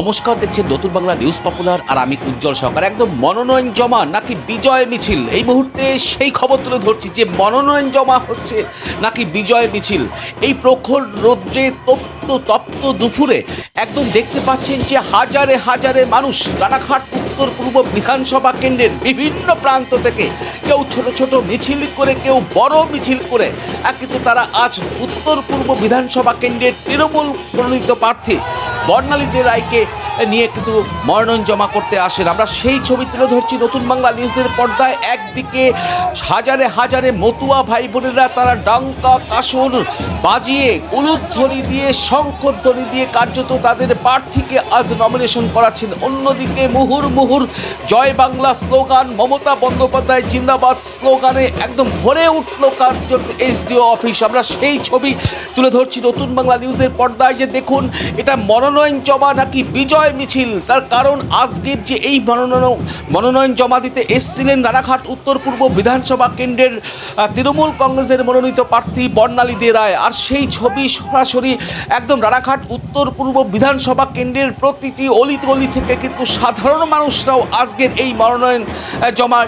নমস্কার, দেখছেন নতুন বাংলা নিউজ পপুলার আর আমি উজ্জ্বল সরকার। একদম মনোনয়ন জমা নাকি বিজয় মিছিল, এই মুহূর্তে সেই খবর তুলে ধরছি যে মনোনয়ন জমা হচ্ছে নাকি বিজয় মিছিল। এই প্রখর রৌদ্রে তপ্ত দুপুরে একদম দেখতে পাচ্ছেন যে হাজারে হাজারে মানুষ রানাঘাট উত্তর পূর্ব বিধানসভা কেন্দ্রের বিভিন্ন প্রান্ত থেকে কেউ ছোট ছোট মিছিল করে, কেউ বড় মিছিল করে কিন্তু তারা আজ উত্তর পূর্ব বিধানসভা কেন্দ্রের তৃণমূল মনোনীত প্রার্থী বর্ণালী দে রায়কে নিয়ে কিন্তু মনোনয়ন জমা করতে আসেন। আমরা সেই ছবি তুলে ধরছি নতুন বাংলা নিউজের পর্দায়। একদিকে হাজারে হাজারে মতুয়া ভাই বোনেরা তারা ডাঙ্কা কাসর বাজিয়ে, উলুধ্বনি দিয়ে, শঙ্খধ্বনি দিয়ে কার্যত তাদের প্রার্থীকে আজ নমিনেশন করাচ্ছেন। অন্যদিকে মুহুর মুহুর জয় বাংলা স্লোগান, মমতা বন্দ্যোপাধ্যায় জিন্দাবাদ স্লোগানে একদম ভরে উঠল কার্যত এসডিও অফিস। আমরা সেই ছবি তুলে ধরছি নতুন বাংলা নিউজের পর্দায় যে দেখুন এটা মনোনয়ন জমা নাকি বিজয় মিছিল। তার কারণ আজকের যে এই মনোনয়ন জমা দিতে এসছিলেন রানাঘাট উত্তর পূর্ব বিধানসভা কেন্দ্রের তৃণমূল কংগ্রেসের মনোনীত প্রার্থী বর্ণালী দে রায়। আর সেই ছবি সরাসরি একদম রানাঘাট উত্তর পূর্ব বিধানসভা কেন্দ্রের প্রতিটি অলি থেকে কিন্তু সাধারণ মানুষরাও আজকের এই মনোনয়ন জমা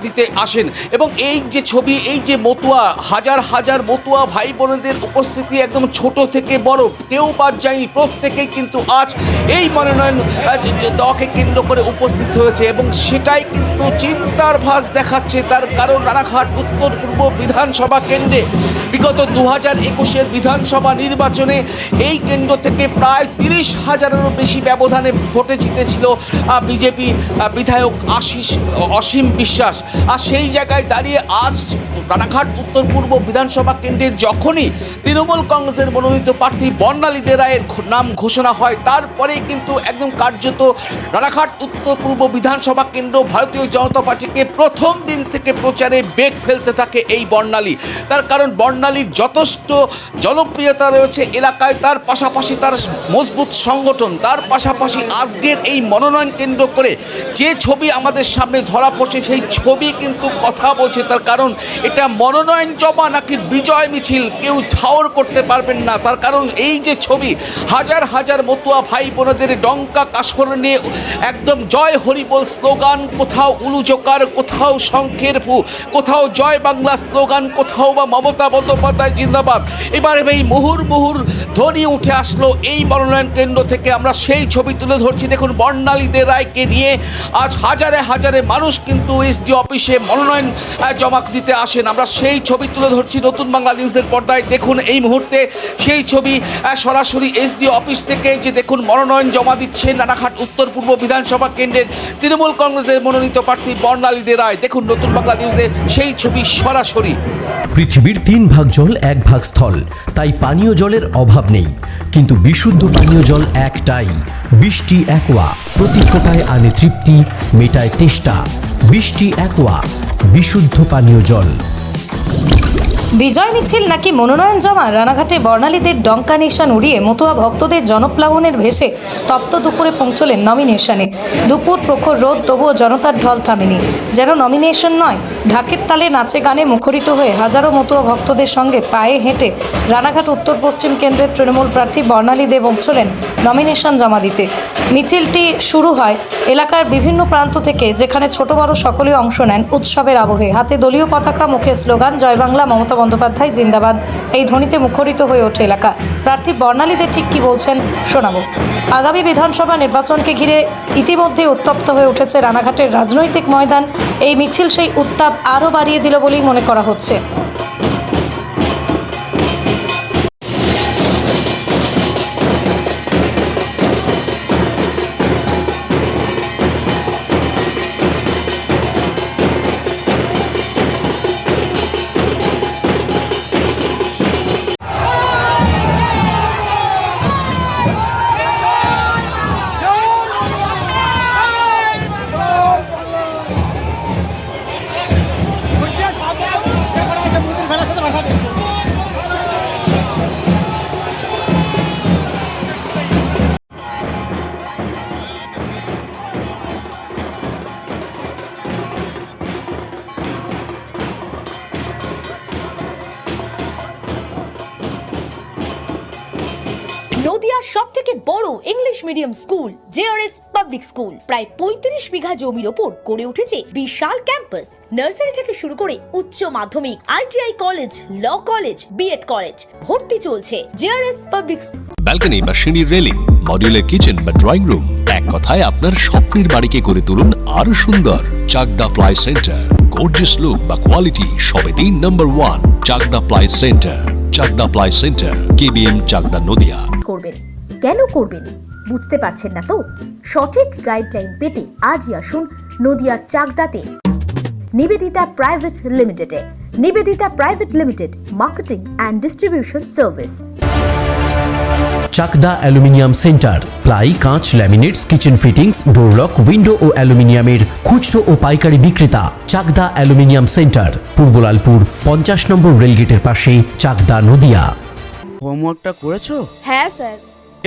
দিতে আসেন। এবং এই যে ছবি, এই যে মতুয়া, হাজার হাজার মতুয়া ভাই বোনেদের উপস্থিতি একদম ছোট থেকে বড় কেউ বাদ যায়নি, প্রত্যেকেই কিন্তু আজ এই মনোনয়ন দেওয়াকে কেন্দ্র করে উপস্থিত হয়েছে এবং সেটাই কিন্তু চিন্তার ভাঁজ দেখাচ্ছে। তার কারণ রানাঘাট উত্তর পূর্ব বিধানসভা কেন্দ্রে বিগত 2021-এর বিধানসভা নির্বাচনে এই কেন্দ্র থেকে প্রায় 30,000-এরও বেশি ব্যবধানে ভোটে জিতেছিল বিজেপি বিধায়ক অসীম বিশ্বাস। আর সেই জায়গায় দাঁড়িয়ে আজ রানাঘাট উত্তর পূর্ব বিধানসভা কেন্দ্রের যখনই তৃণমূল কংগ্রেসের মনোনীত প্রার্থী বর্ণালী দে রায়ের নাম ঘোষণা হয়, তারপরে কিন্তু একদম কার্যত রানাঘাট উত্তর পূর্ব বিধানসভা কেন্দ্র ভারতীয় জনতা পার্টিকে প্রথম দিন থেকে প্রচারে বেগ ফেলতে থাকে এই বর্ণালী। তার কারণ বর্ণালীর যথেষ্ট জনপ্রিয়তা রয়েছে এলাকায়, তার পাশাপাশি তার মজবুত সংগঠন, তার পাশাপাশি আজকের এই মনোনয়ন কেন্দ্র করে যে ছবি আমাদের সামনে ধরা পড়ছে সেই ছবি কিন্তু কথা বলছে। তার কারণ এটা মনোনয়ন জমা নাকি বিজয় মিছিল কেউ ঠাওর করতে পারবেন না। তার কারণ এই যে ছবি, হাজার হাজার মতুয়া ভাই বোনেদের ডঙ্কা কাসর নিয়ে একদম জয় হরিবোল স্লোগান, কোথাও উলুজোকার, কোথাও শঙ্খের ফু, কোথাও জয় বাংলা স্লোগান, কোথাও বা মমতা বন্দ্যোপাধ্যায় জিন্দাবাদ। এবার এই মুহুর মুহুর ধ্বনি উঠে আসলো এই মনোনয়ন কেন্দ্র থেকে। আমরা সেই ছবি তুলে ধরছি। দেখুন বর্ণালী দে রায়কে নিয়ে আজ হাজারে হাজারে মানুষ কিন্তু এসডি অফিসে মনোনয়ন জমা দিতে আসেন। আমরা সেই ছবি তুলে ধরছি নতুন বাংলা নিউজের পর্দায়। দেখুন এই মুহূর্তে সেই ছবি সরাসরি এসডি অফিস থেকে যে দেখুন মনোনয়ন জমা দিচ্ছেন রানাঘাট উত্তর পূর্ব বিধানসভা কেন্দ্রের তৃণমূল কংগ্রেসের মনোনীত প্রার্থী বর্ণালী দে রায়। দেখুন নতুন বাংলা নিউজে সেই ছবি সরাসরি। পৃথিবীর 3 ভাগ জল 1 ভাগ স্থল, তাই পানীয় জলের অভাব নেই, কিন্তু বিশুদ্ধ পানীয় জল একটাই, বৃষ্টি অ্যাকোয়া। প্রতি ফোঁটায় আনে তৃপ্তি, মেটায় তেষ্টা। বৃষ্টি অ্যাকোয়া, বিশুদ্ধ পানীয় জল। বিজয় মিছিল নাকি মনোনয়ন জমা? রানাঘাটে বর্ণালীদের ডঙ্কা নিশান উড়িয়ে মতুয়া ভক্তদের জনপ্লাবনের ভেসে তপ্ত দুপুরে পৌঁছলেন নমিনেশনে। দুপুর প্রখর রোদ, তবুও জনতার ঢল থামেনি। যেন নমিনেশন নয়, ঢাকের তালে নাচে গানে মুখরিত হয়ে হাজারো মতুয়া ভক্তদের সঙ্গে পায়ে হেঁটে রানাঘাট উত্তর পশ্চিম কেন্দ্রের তৃণমূল প্রার্থী বর্ণালী দে পৌঁছলেন নমিনেশন জমা দিতে। মিছিলটি শুরু হয় এলাকার বিভিন্ন প্রান্ত থেকে, যেখানে ছোট বড় সকলেই অংশ নেন উৎসবের আবহে। হাতে দলীয় পতাকা, মুখে স্লোগান জয় বাংলা, মমতা বন্দ্যোপাধ্যায় জিন্দাবাদ, এই ধ্বনিতে মুখরিত হয়ে ওঠে এলাকা। প্রার্থী বর্ণালী দে ঠিক কি বলছেন শোনাবো। আগামী বিধানসভা নির্বাচনকে ঘিরে ইতিমধ্যে উত্তপ্ত হয়ে উঠেছে রানাঘাটের রাজনৈতিক ময়দান। এই মিছিল সেই উত্তাপ আরও বাড়িয়ে দিল বলেই মনে করা হচ্ছে। নদিয়ার সবথেকে বড় English medium school JRS public school প্রায় ৩৫ বিঘা জমির ওপর গড়ে উঠেছে বিশাল ক্যাম্পাস। নার্সারি থেকে শুরু করে উচ্চ মাধ্যমিক, ITI college, law college, BEd college, ভর্তি চলছে জেআরএস পাবলিক। ব্যালকনি বা সিঁড়ির রেলিং, মডিউলার কিচেন বা ড্রয়িং রুম, এক কথায় আপনার স্বপ্নের বাড়িকে করে তুলুন আরো সুন্দর। Chakdah ply centre, gorgeous look বা কোয়ালিটি সবে 3 number 1 Chakdah ply centre. Chakdah ply centre, KBM, Chakdah, Nadia. করবেন কেন করবেন বুঝতে পারছেন না তো? সঠিক গাইডলাইন পেতে আজই আসুন নদিয়ার চাকদাতে নিবেদিতা প্রাইভেট লিমিটেডে। Nivedita private limited, marketing and distribution service. Chakdah aluminium centre, ply, কাঁচ, laminates, kitchen fittings, door lock, window ও অ্যালুমিনিয়ামের খুচরো ও পাইকারি বিক্রেতা। চাকদা অ্যালুমিনিয়াম সেন্টার, পূর্বলালপুর 50 নম্বর রেলগেটের পাশে, চাকদা, নদিয়া। হোমওয়ার্কটা করেছো? হ্যাঁ স্যার।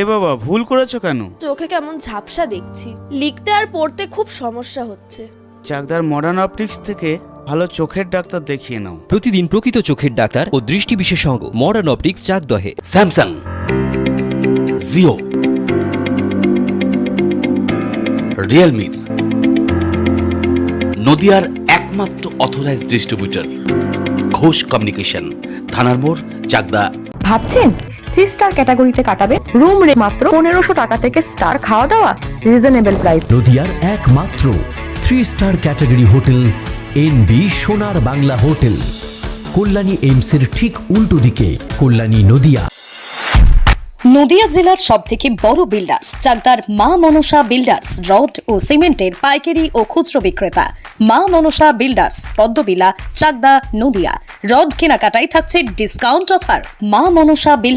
এ বাবা, ভুল করেছো কেন? চোখে কেমন ঝাপসা দেখছি, লিখতে আর পড়তে খুব সমস্যা হচ্ছে। চাকদার মডার্ন অপটিক্স থেকে ভালো চোখের ডাক্তার দেখিয়ে নাও। প্রতিদিন প্রকৃত চোখের ডাক্তার ও দৃষ্টি বিশেষজ্ঞ মডার্ন অপটিক্স, চাকদহে। স্যামসাং, জিও, রিয়েলমি, নদিয়ার একমাত্র অথরাইজড ডিস্ট্রিবিউটর ঘোষ কমিউনিকেশন, থানার মোড়, চাকদা। ভাবছেন 3 স্টার ক্যাটাগরিতে কাটাবে? রুম রে মাত্র 1500 টাকা থেকে স্টার, খাওয়া দাওয়া রিজনেবল প্রাইস। নদিয়ার একমাত্র 3 স্টার ক্যাটাগরি হোটেল এনবি সোনার বাংলা হোটেল, কল্যাণী এইমসের ঠিক উল্টো দিকে, কল্যাণী, নদিয়া। নদিয়া জেলার সবথেকে বড় বিল্ডার্স চাকদার মা মনসা বিল্ডার্স, রড ও সিমেন্টের পাইকারি ও খুচরো বিক্রেতা। মা মনসা বিল্ডার্স, পদ্মবিলা, চাকদা, নদিয়া। রড কেনাকাটায় থাকছে ডিসকাউন্ট অফার। মা মনসা